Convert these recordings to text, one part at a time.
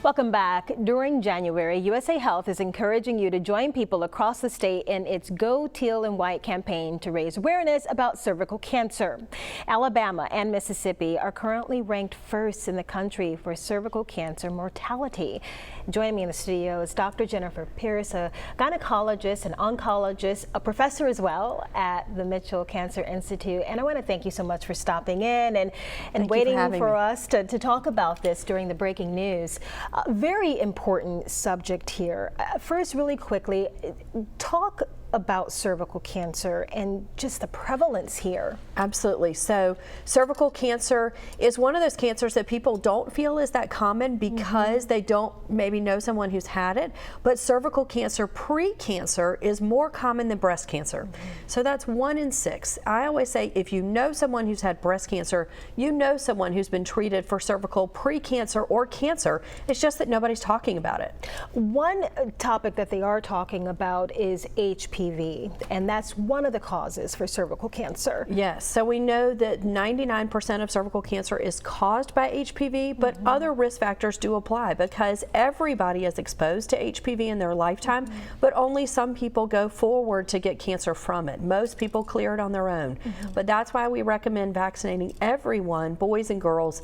Welcome back. During January, USA Health is encouraging you to join people across the state in its Go Teal and White campaign to raise awareness about cervical cancer. Alabama and Mississippi are currently ranked first in the country for cervical cancer mortality. Joining me in the studio is Dr. Jennifer Pierce, a gynecologist, an oncologist, a professor as well at the Mitchell Cancer Institute. And I want to thank you so much for stopping in and waiting for us to talk about this during the breaking news. Very important subject here. First, really quickly, talk about cervical cancer and just the prevalence here. Absolutely. So cervical cancer is one of those cancers that people don't feel is that common because they don't maybe know someone who's had it, but cervical cancer, pre-cancer, is more common than breast cancer. So that's 1 in 6. I always say if you know someone who's had breast cancer, you know someone who's been treated for cervical pre-cancer or cancer. It's just that nobody's talking about it. One topic that they are talking about is HPV. And that's one of the causes for cervical cancer. Yes, so we know that 99% of cervical cancer is caused by HPV, but other risk factors do apply because everybody is exposed to HPV in their lifetime, but only some people go forward to get cancer from it. Most people clear it on their own. But that's why we recommend vaccinating everyone, boys and girls,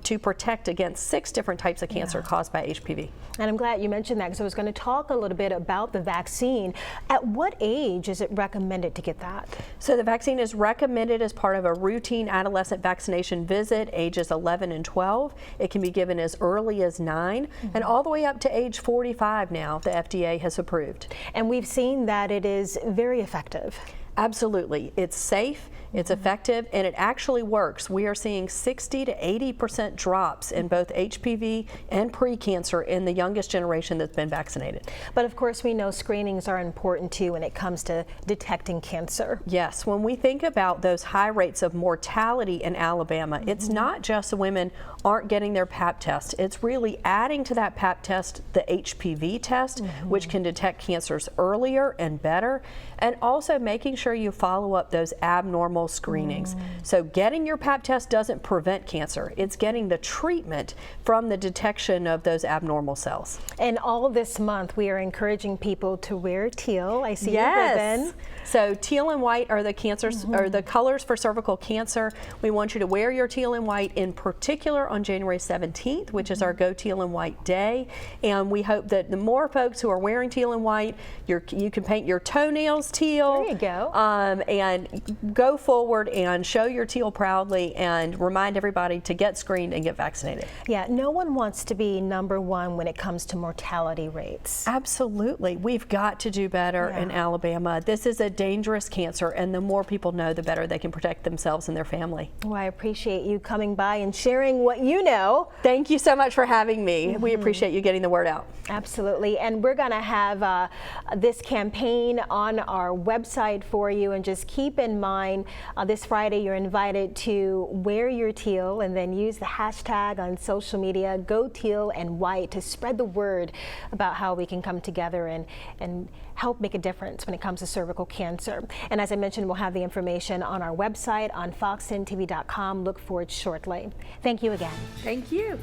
to protect against 6 different types of cancer caused by HPV. And I'm glad you mentioned that because I was going to talk a little bit about the vaccine. At what age is it recommended to get that? So the vaccine is recommended as part of a routine adolescent vaccination visit, ages 11 and 12. It can be given as early as 9 and all the way up to age 45 now the FDA has approved. And we've seen that it is very effective. Absolutely. It's safe, it's effective, and it actually works. We are seeing 60 to 80% drops in both HPV and pre-cancer in the youngest generation that's been vaccinated. But of course we know screenings are important too when it comes to detecting cancer. Yes, when we think about those high rates of mortality in Alabama, it's not just the women aren't getting their Pap test. It's really adding to that Pap test the HPV test, which can detect cancers earlier and better, and also making sure you follow up those abnormal screenings. So getting your Pap test doesn't prevent cancer. It's getting the treatment from the detection of those abnormal cells. And all this month we are encouraging people to wear teal. I see your ribbon. So teal and white are the cancers or the colors for cervical cancer. We want you to wear your teal and white in particular on January 17th, which is our Go Teal and White Day. And we hope that the more folks who are wearing teal and white, you can paint your toenails teal. There you go. And go forward and show your teal proudly and remind everybody to get screened and get vaccinated. Yeah, no one wants to be #1 when it comes to mortality rates. Absolutely. We've got to do better in Alabama. This is a dangerous cancer, and the more people know, the better they can protect themselves and their family. Well, I appreciate you coming by and sharing what you know. Thank you so much for having me. We appreciate you getting the word out. Absolutely. And we're going to have this campaign on our website for you. And just keep in mind, this Friday you're invited to wear your teal and then use the hashtag on social media, Go Teal and White, to spread the word about how we can come together and help make a difference when it comes to cervical cancer. And as I mentioned, we'll have the information on our website on fox10tv.com. Look for it shortly. Thank you again. Thank you.